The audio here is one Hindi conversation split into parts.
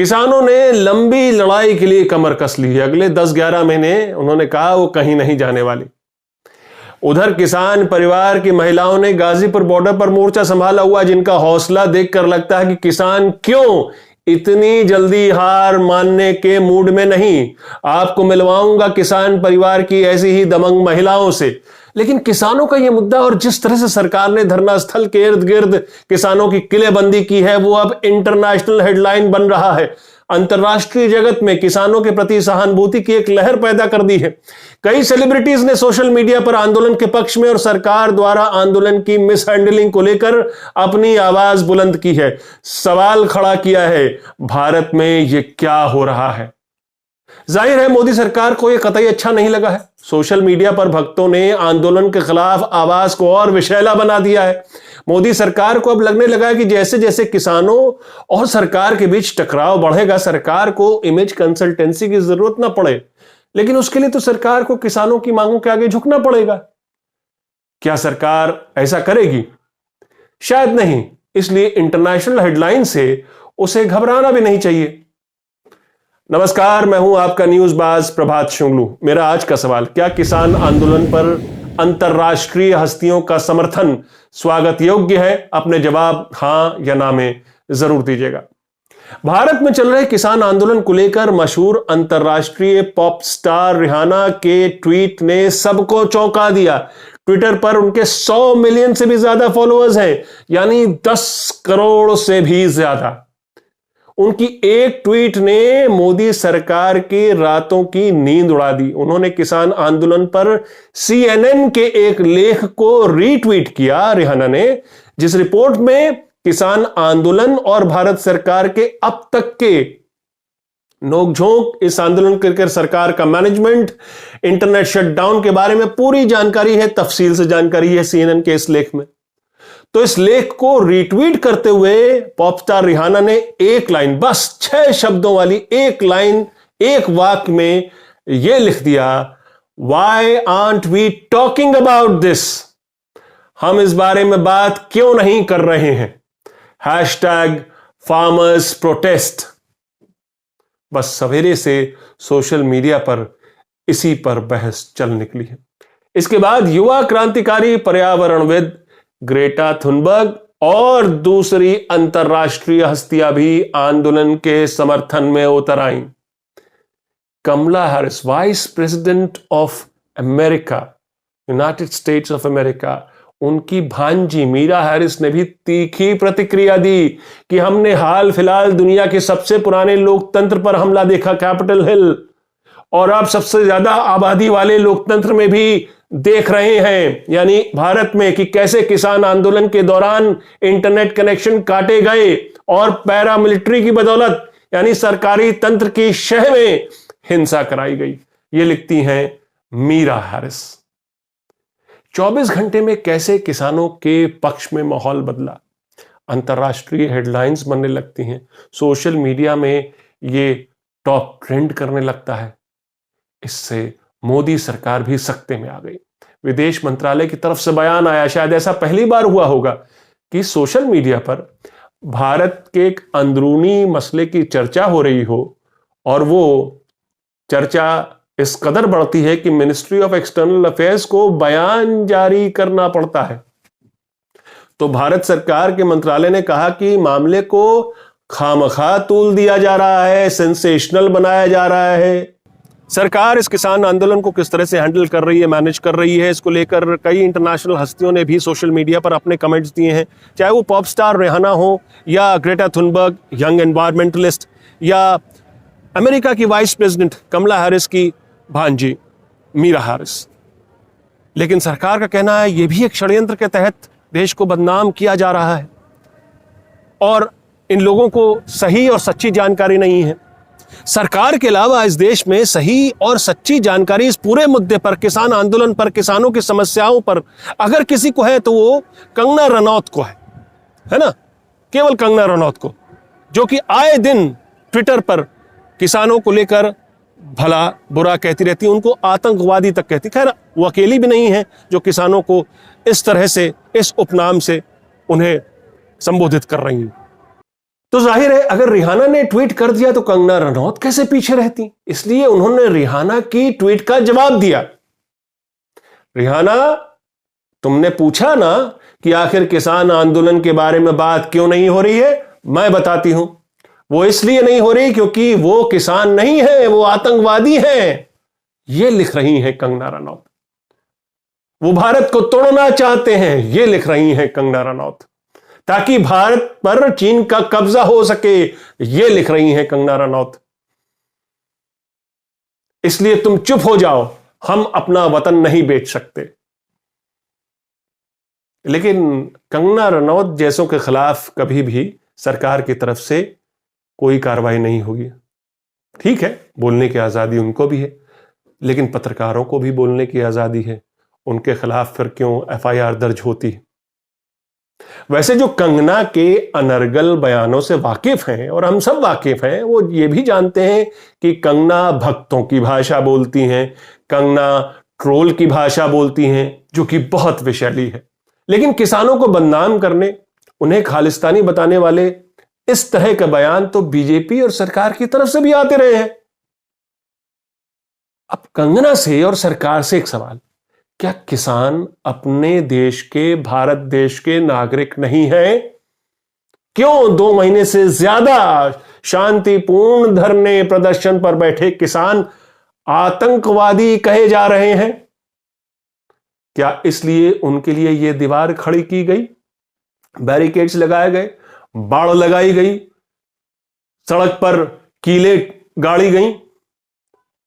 किसानों ने लंबी लड़ाई के लिए कमर कस ली है। अगले 10-11 महीने उन्होंने कहा वो कहीं नहीं जाने वाली। उधर किसान परिवार की महिलाओं ने गाजीपुर बॉर्डर पर मोर्चा संभाला हुआ, जिनका हौसला देखकर लगता है कि किसान क्यों इतनी जल्दी हार मानने के मूड में नहीं। आपको मिलवाऊंगा किसान परिवार की ऐसी ही दबंग महिलाओं से। लेकिन किसानों का यह मुद्दा और जिस तरह से सरकार ने धरना स्थल के इर्द गिर्द किसानों की किलेबंदी की है, वो अब इंटरनेशनल हेडलाइन बन रहा है। अंतरराष्ट्रीय जगत में किसानों के प्रति सहानुभूति की एक लहर पैदा कर दी है। कई सेलिब्रिटीज ने सोशल मीडिया पर आंदोलन के पक्ष में और सरकार द्वारा आंदोलन की मिसहैंडलिंग को लेकर अपनी आवाज बुलंद की है, सवाल खड़ा किया है, भारत में यह क्या हो रहा है। जाहिर है मोदी सरकार को यह कतई अच्छा नहीं लगा है। सोशल मीडिया पर भक्तों ने आंदोलन के खिलाफ आवाज को और विषैला बना दिया है। मोदी सरकार को अब लगने लगा है कि जैसे जैसे किसानों और सरकार के बीच टकराव बढ़ेगा, सरकार को इमेज कंसल्टेंसी की जरूरत ना पड़े, लेकिन उसके लिए तो सरकार को किसानों की मांगों के आगे झुकना पड़ेगा। क्या सरकार ऐसा करेगी? शायद नहीं। इसलिए इंटरनेशनल हेडलाइन से उसे घबराना भी नहीं चाहिए। नमस्कार, मैं हूं आपका न्यूज बाज प्रभात शुंगलू। मेरा आज का सवाल, क्या किसान आंदोलन पर अंतरराष्ट्रीय हस्तियों का समर्थन स्वागत योग्य है? अपने जवाब हां या ना में जरूर दीजिएगा। भारत में चल रहे किसान आंदोलन को लेकर मशहूर अंतरराष्ट्रीय पॉप स्टार रिहाना के ट्वीट ने सबको चौंका दिया। ट्विटर पर उनके 100 मिलियन से भी ज्यादा फॉलोअर्स हैं, यानी 10 करोड़ से भी ज्यादा। उनकी एक ट्वीट ने मोदी सरकार की रातों की नींद उड़ा दी। उन्होंने किसान आंदोलन पर CNN के एक लेख को रीट्वीट किया रिहाना ने, जिस रिपोर्ट में किसान आंदोलन और भारत सरकार के अब तक के नोकझोंक, इस आंदोलन कर सरकार का मैनेजमेंट, इंटरनेट शटडाउन के बारे में पूरी जानकारी है, तफसील से जानकारी है CNN के इस लेख में। तो इस लेख को रीट्वीट करते हुए पॉप स्टार रिहाना ने एक लाइन, बस 6 शब्दों वाली एक लाइन, एक वाक्य में यह लिख दिया, Why aren't we talking about this? हम इस बारे में बात क्यों नहीं कर रहे हैं? #farmers protest। बस सवेरे से सोशल मीडिया पर इसी पर बहस चल निकली है। इसके बाद युवा क्रांतिकारी पर्यावरणविद ग्रेटा थुनबर्ग और दूसरी अंतरराष्ट्रीय हस्तियां भी आंदोलन के समर्थन में उतर आईं। Kamala Harris, vice president of America, United States of America, उनकी भांजी मीरा हैरिस ने भी तीखी प्रतिक्रिया दी कि हमने हाल फिलहाल दुनिया के सबसे पुराने लोकतंत्र पर हमला देखा, कैपिटल हिल, और अब सबसे ज्यादा आबादी वाले लोकतंत्र में भी देख रहे हैं, यानी भारत में, कि कैसे किसान आंदोलन के दौरान इंटरनेट कनेक्शन काटे गए और पैरामिलिट्री की बदौलत, यानी सरकारी तंत्र की शह में हिंसा कराई गई। ये लिखती हैं मीरा हैरिस। 24 घंटे में कैसे किसानों के पक्ष में माहौल बदला, अंतरराष्ट्रीय हेडलाइंस बनने लगती हैं, सोशल मीडिया में ये टॉप ट्रेंड करने लगता है। इससे मोदी सरकार भी सख्ते में आ गई। विदेश मंत्रालय की तरफ से बयान आया, शायद ऐसा पहली बार हुआ होगा कि सोशल मीडिया पर भारत के एक अंदरूनी मसले की चर्चा हो रही हो और वो चर्चा इस कदर बढ़ती है कि मिनिस्ट्री ऑफ एक्सटर्नल अफेयर्स को बयान जारी करना पड़ता है। तो भारत सरकार के मंत्रालय ने कहा कि मामले को खामखा तूल दिया जा रहा है, सेंसेशनल बनाया जा रहा है। सरकार इस किसान आंदोलन को किस तरह से हैंडल कर रही है, मैनेज कर रही है, इसको लेकर कई इंटरनेशनल हस्तियों ने भी सोशल मीडिया पर अपने कमेंट्स दिए हैं, चाहे वो पॉप स्टार रिहाना हो या ग्रेटा थुनबर्ग, यंग एनवायरमेंटलिस्ट, या अमेरिका की वाइस प्रेसिडेंट कमला हैरिस की भांजी मीरा हैरिस। लेकिन सरकार का कहना है यह भी एक षड्यंत्र के तहत देश को बदनाम किया जा रहा है और इन लोगों को सही और सच्ची जानकारी नहीं है। सरकार के अलावा इस देश में सही और सच्ची जानकारी इस पूरे मुद्दे पर, किसान आंदोलन पर, किसानों की समस्याओं पर अगर किसी को है तो वो कंगना रनौत को है ना, केवल कंगना रनौत को, जो कि आए दिन ट्विटर पर किसानों को लेकर भला बुरा कहती रहती है, उनको आतंकवादी तक कहती। खैर वो अकेली भी नहीं है जो किसानों को इस तरह से, इस उपनाम से उन्हें संबोधित कर रही हैं। तो जाहिर है अगर रिहाना ने ट्वीट कर दिया तो कंगना रनौत कैसे पीछे रहती, इसलिए उन्होंने रिहाना की ट्वीट का जवाब दिया। रिहाना, तुमने पूछा ना कि आखिर किसान आंदोलन के बारे में बात क्यों नहीं हो रही है, मैं बताती हूं। वो इसलिए नहीं हो रही क्योंकि वो किसान नहीं है, वो आतंकवादी हैं, ये लिख रही हैं कंगना रनौत। वो भारत को तोड़ना चाहते हैं, ये लिख रही हैं कंगना रनौत, ताकि भारत पर चीन का कब्जा हो सके, ये लिख रही हैं कंगना रनौत। इसलिए तुम चुप हो जाओ, हम अपना वतन नहीं बेच सकते। लेकिन कंगना रनौत जैसों के खिलाफ कभी भी सरकार की तरफ से कोई कार्रवाई नहीं होगी। ठीक है, बोलने की आजादी उनको भी है, लेकिन पत्रकारों को भी बोलने की आजादी है, उनके खिलाफ फिर क्यों एफआईआर दर्ज होती है? वैसे जो कंगना के अनर्गल बयानों से वाकिफ हैं, और हम सब वाकिफ हैं, वो ये भी जानते हैं कि कंगना भक्तों की भाषा बोलती हैं, कंगना ट्रोल की भाषा बोलती हैं, जो कि बहुत विषैली है। लेकिन किसानों को बदनाम करने, उन्हें खालिस्तानी बताने वाले इस तरह का बयान तो बीजेपी और सरकार की तरफ से भी आते रहे हैं। अब कंगना से और सरकार से एक सवाल, क्या किसान अपने देश के, भारत देश के नागरिक नहीं हैं? क्यों 2 महीने से ज्यादा शांतिपूर्ण धरने प्रदर्शन पर बैठे किसान आतंकवादी कहे जा रहे हैं? क्या इसलिए उनके लिए यह दीवार खड़ी की गई, बैरिकेड्स लगाए गए, बाड़ लगाई गई, सड़क पर कीले गाड़ी गई,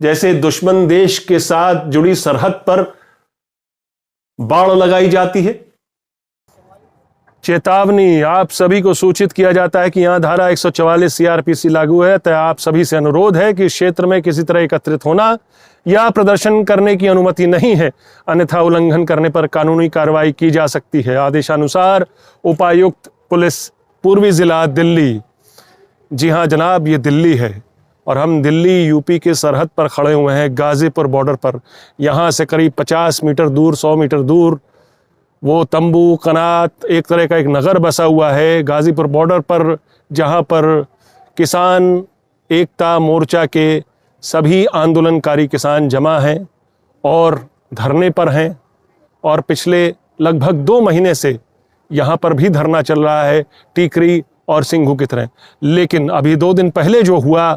जैसे दुश्मन देश के साथ जुड़ी सरहद पर बाड़ लगाई जाती है? चेतावनी, आप सभी को सूचित किया जाता है कि यहां धारा 144 सीआरपीसी लागू है, तो आप सभी से अनुरोध है कि इस क्षेत्र में किसी तरह एकत्रित होना या प्रदर्शन करने की अनुमति नहीं है, अन्यथा उल्लंघन करने पर कानूनी कार्रवाई की जा सकती है। आदेशानुसार उपायुक्त पुलिस पूर्वी जिला दिल्ली। जी हां जनाब, ये दिल्ली है और हम दिल्ली यूपी के सरहद पर खड़े हुए हैं, गाजीपुर बॉर्डर पर। यहाँ से करीब 50 मीटर दूर, 100 मीटर दूर वो तंबू कनात एक तरह का एक नगर बसा हुआ है गाजीपुर बॉर्डर पर, जहाँ पर किसान एकता मोर्चा के सभी आंदोलनकारी किसान जमा हैं और धरने पर हैं। और पिछले लगभग 2 महीने से यहाँ पर भी धरना चल रहा है, टीकरी और सिंघू की तरह। लेकिन अभी 2 दिन पहले जो हुआ,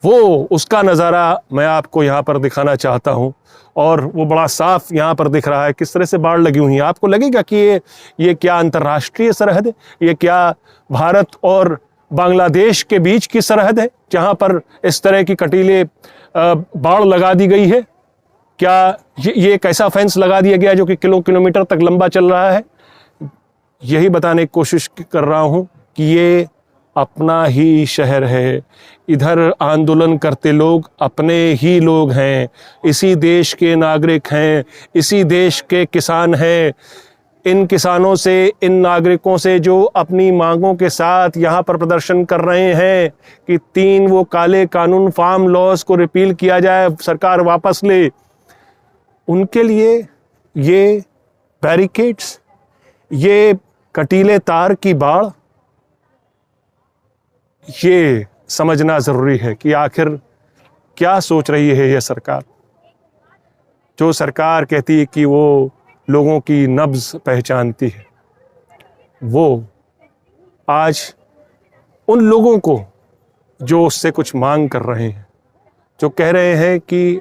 वो उसका नज़ारा मैं आपको यहाँ पर दिखाना चाहता हूँ। और वो बड़ा साफ यहाँ पर दिख रहा है किस तरह से बाढ़ लगी हुई है। आपको लगेगा कि ये क्या अंतर्राष्ट्रीय सरहद है, ये क्या भारत और बांग्लादेश के बीच की सरहद है जहाँ पर इस तरह की कटीले बाढ़ लगा दी गई है? क्या ये एक ऐसा फेंस लगा दिया गया जो कि किलोमीटर तक लंबा चल रहा है? यही बताने की कोशिश कर रहा हूँ कि ये अपना ही शहर है, इधर आंदोलन करते लोग अपने ही लोग हैं, इसी देश के नागरिक हैं, इसी देश के किसान हैं। इन किसानों से, इन नागरिकों से जो अपनी मांगों के साथ यहाँ पर प्रदर्शन कर रहे हैं कि 3 वो काले कानून, फार्म लॉज को रिपील किया जाए, सरकार वापस ले, उनके लिए ये बैरिकेड्स, ये कटीले तार की बाड़, ये समझना ज़रूरी है कि आखिर क्या सोच रही है ये सरकार। जो सरकार कहती है कि वो लोगों की नब्ज़ पहचानती है, वो आज उन लोगों को जो उससे कुछ मांग कर रहे हैं, जो कह रहे हैं कि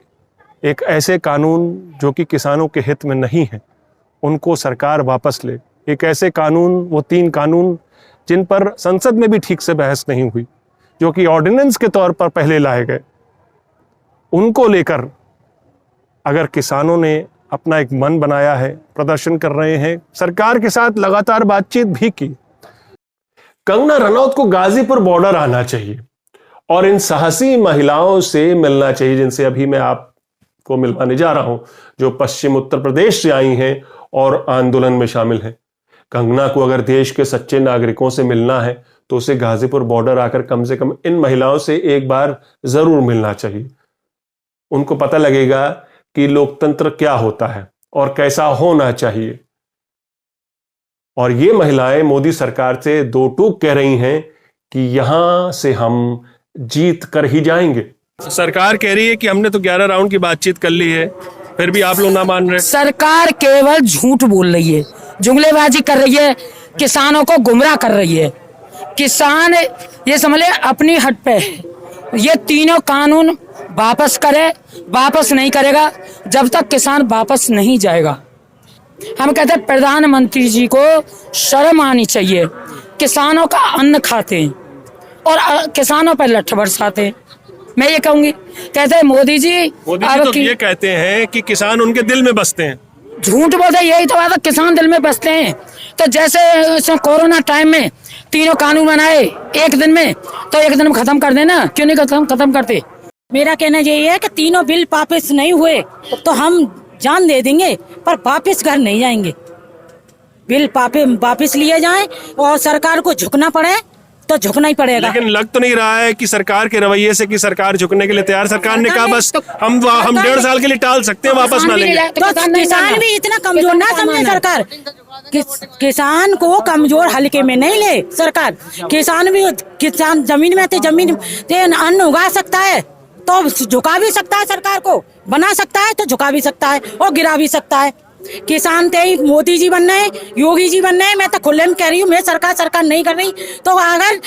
एक ऐसे कानून जो कि किसानों के हित में नहीं है, उनको सरकार वापस ले। एक ऐसे कानून, वो 3 कानून जिन पर संसद में भी ठीक से बहस नहीं हुई, जो कि ऑर्डिनेंस के तौर पर पहले लाए गए, उनको लेकर अगर किसानों ने अपना एक मन बनाया है, प्रदर्शन कर रहे हैं, सरकार के साथ लगातार बातचीत भी की। कंगना रनौत को गाजीपुर बॉर्डर आना चाहिए और इन साहसी महिलाओं से मिलना चाहिए जिनसे अभी मैं आपको मिलवाने जा रहा हूं, जो पश्चिम उत्तर प्रदेश से आई हैं और आंदोलन में शामिल हैं। कंगना को अगर देश के सच्चे नागरिकों से मिलना है तो उसे गाजीपुर बॉर्डर आकर कम से कम इन महिलाओं से एक बार जरूर मिलना चाहिए। उनको पता लगेगा कि लोकतंत्र क्या होता है और कैसा होना चाहिए। और ये महिलाएं मोदी सरकार से 2 टूक कह रही हैं कि यहां से हम जीत कर ही जाएंगे। सरकार कह रही है कि हमने तो 11 राउंड की बातचीत कर ली है, फिर भी आप लोग ना मान रहे। सरकार केवल झूठ बोल रही है, जुमलेबाजी कर रही है, किसानों को गुमराह कर रही है। किसान ये समझ ले अपनी हट पे है। ये तीनों कानून वापस करे, वापस नहीं करेगा जब तक किसान वापस नहीं जाएगा। हम कहते हैं प्रधानमंत्री जी को शर्म आनी चाहिए। किसानों का अन्न खाते हैं और किसानों पर लठ बरसाते हैं। मैं ये कहूंगी, कहते हैं मोदी जी तो ये कहते हैं कि किसान उनके दिल में बसते हैं। झूठ बोलते, यही तो बात है, किसान दिल में बसते हैं। तो जैसे कोरोना टाइम में तीनों कानून बनाए एक दिन में, तो एक दिन में खत्म कर देना, क्यों नहीं खत्म करते। मेरा कहना यही है कि तीनों बिल वापस नहीं हुए तो हम जान दे देंगे, पर वापस घर नहीं जाएंगे। बिल वापस लिए जाएं और सरकार को झुकना पड़े तो झुकना ही पड़ेगा। लेकिन लग तो नहीं रहा है कि सरकार के रवैये से कि सरकार झुकने के लिए तैयार। सरकार ने कहा बस हम 1.5 साल के लिए टाल सकते हैं, वापस ना लेंगे। तो किसान भी इतना कमजोर ना समझे सरकार। किसान को कमजोर हल्के में नहीं ले सरकार। किसान जमीन में अन्न उगा सकता है तो झुका भी सकता है, सरकार को बना सकता है तो झुका भी सकता है और गिरा भी सकता है। किसान थे मोदी जी बनना है, योगी जी बनना है। मैं तो खुले में कह रही हूँ, मैं सरकार नहीं कर रही। तो अगर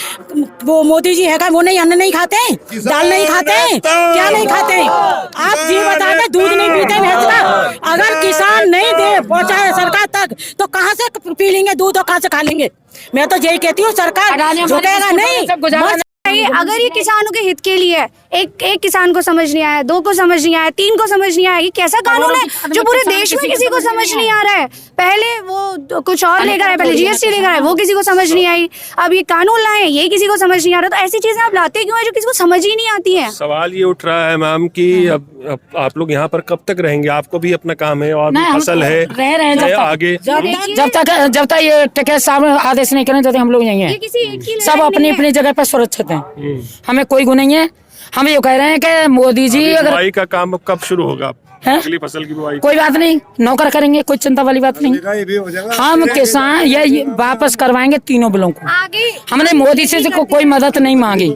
वो मोदी जी है वो नहीं अन्न नहीं खाते, दाल नहीं खाते, क्या नहीं खाते? आप जी बताते दूध नहीं पीते भैंस का। अगर किसान नहीं दे पहुँचाए सरकार तक तो कहाँ से पी लेंगे दूध और कहाँ से खा लेंगे? मैं तो यही कहती हूँ, सरकार झुकेगा नहीं। अगर ये किसानों के हित के लिए है, एक किसान को समझ नहीं आया, 2 को समझ नहीं आया, 3 को समझ नहीं आया, ये कैसा कानून है जो पूरे देश में किसी को समझ नहीं आ रहा है? पहले वो कुछ और लेकर आए, पहले जीएसटी लेकर आए, वो किसी को समझ नहीं आई। अब ये कानून लाए, ये किसी को समझ नहीं आ रहा। तो ऐसी चीजें आप लाते क्यों है जो किसी को समझ ही नहीं आती है? सवाल ये उठ रहा है मैम कि अब आप लोग यहाँ पर कब तक रहेंगे? आपको भी अपना काम है और फसल है, रह रहे हैं आगे जब तक ये टिकैत साहब आदेश नहीं करें, जब हम लोग यही हैं। सब अपनी अपनी जगह पर सुरक्षित हैं, हमें कोई गुनाह नहीं है। हम ये कह रहे हैं कि मोदी जी अगर बुआई का काम कब शुरू होगा? अगली फसल की बुआई कोई बात नहीं, नौकर करेंगे, कोई चिंता वाली बात नहीं। हम किसान ये वापस करवाएंगे तीनों बिलों को। हमने मोदी से कोई मदद नहीं मांगी।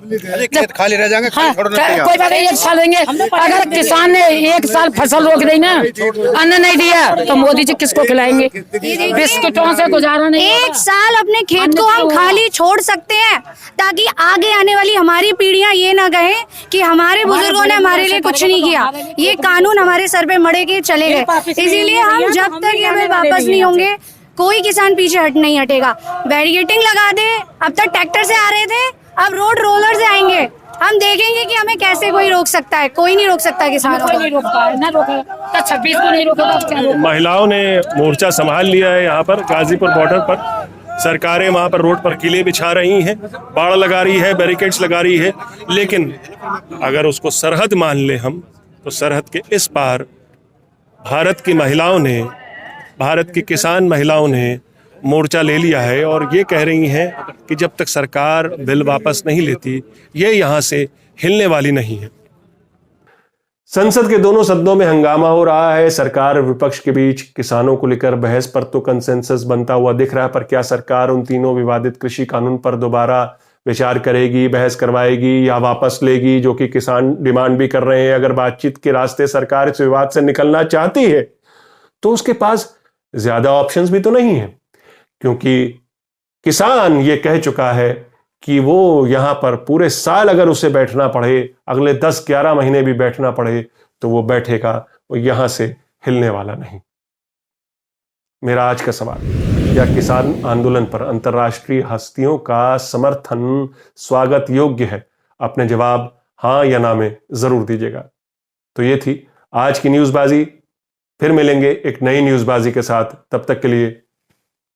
खाली रह जाएंगे, कोई बात नहीं, 1 साल देंगे। अगर किसान ने 1 साल फसल रोक दी ना, अन्न नहीं दिया, तो मोदी जी किसको खिलाएंगे? बिस्किटों से गुजारा नहीं। 1 साल अपने खेत को हम खाली छोड़ सकते हैं ताकि आगे आने वाली हमारी पीढ़ियां ये ना कहें कि हमारे बुजुर्गों ने हमारे लिए कुछ नहीं किया। ये कानून हमारे सर पे मड़े के चले गए। इसीलिए हम जब तक ये बिल वापस नहीं होंगे, कोई किसान पीछे नहीं हटेगा। बैरिकेडिंग लगा दे, अब तक ट्रैक्टर से आ रहे थे, अब रोड रोलर से आएंगे। हम देखेंगे कि हमें कैसे कोई रोक सकता है। कोई नहीं रोक सकता किसानों को। नहीं रोकता है, ना रोका तो 26 को नहीं रोका। महिलाओं ने मोर्चा संभाल लिया है यहाँ पर गाजीपुर बॉर्डर पर। सरकारें वहां पर रोड पर किले बिछा रही हैं, बाड़ लगा रही है, बैरिकेड्स लगा रही है। लेकिन अगर उसको सरहद मान ले हम, तो सरहद के इस पार भारत की महिलाओं ने, भारत की किसान महिलाओं ने मोर्चा ले लिया है और ये कह रही हैं कि जब तक सरकार बिल वापस नहीं लेती, ये यहाँ से हिलने वाली नहीं है। संसद के दोनों सदनों में हंगामा हो रहा है। सरकार और विपक्ष के बीच किसानों को लेकर बहस पर तो कंसेंसस बनता हुआ दिख रहा है, पर क्या सरकार उन तीनों विवादित कृषि कानून पर दोबारा विचार करेगी, बहस करवाएगी या वापस लेगी, जो कि किसान डिमांड भी कर रहे हैं? अगर बातचीत के रास्ते सरकार इस विवाद से निकलना चाहती है तो उसके पास ज्यादा ऑप्शंस भी तो नहीं है, क्योंकि किसान ये कह चुका है कि वो यहां पर पूरे साल अगर उसे बैठना पड़े, अगले 10-11 महीने भी बैठना पड़े, तो वो बैठेगा, वो यहां से हिलने वाला नहीं। मेरा आज का सवाल, क्या किसान आंदोलन पर अंतर्राष्ट्रीय हस्तियों का समर्थन स्वागत योग्य है? अपने जवाब हां या ना में जरूर दीजिएगा। तो ये थी आज की न्यूज़बाजी। फिर मिलेंगे एक नई न्यूज़बाजी के साथ, तब तक के लिए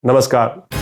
नमस्कार।